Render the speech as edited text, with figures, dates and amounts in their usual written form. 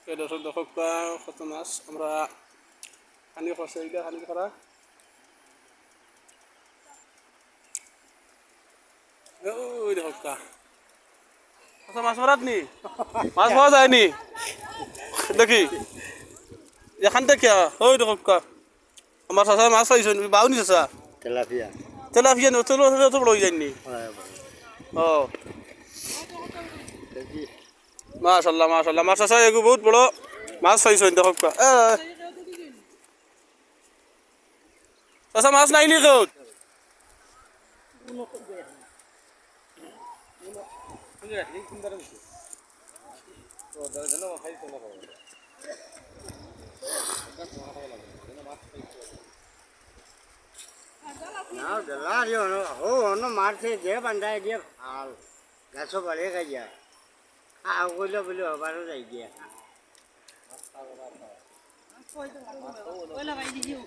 দর্শক দর্শক কত মাছ আমরা খানি খরচা এইটা খানি করা ওই দেখো আচ্ছা মাছ মারাত নি মাছ পাওয়া যায়নি দেখি এখান থেকে ওই দেখো আমার চাষা মাছ পাইছো বাউনি চাষা তেলাপিয়া তেলাপিয়া নো তো বড় হয়ে যায়নি ও মাশাল্লাহ মাশাল্লাহ মাছ চাষা এগু বহুত বড় মাছ পাইছো দেখো চাষা মাছ নাইনি কেউ না ডলা দিও ও অন্য মারছে যে বান্ধাই দিয়ে ভাল গাছ বাড়ে খাইয়া খাও কইলে বলে হবারও যাই দিয়া Oi, lá vai, Liu.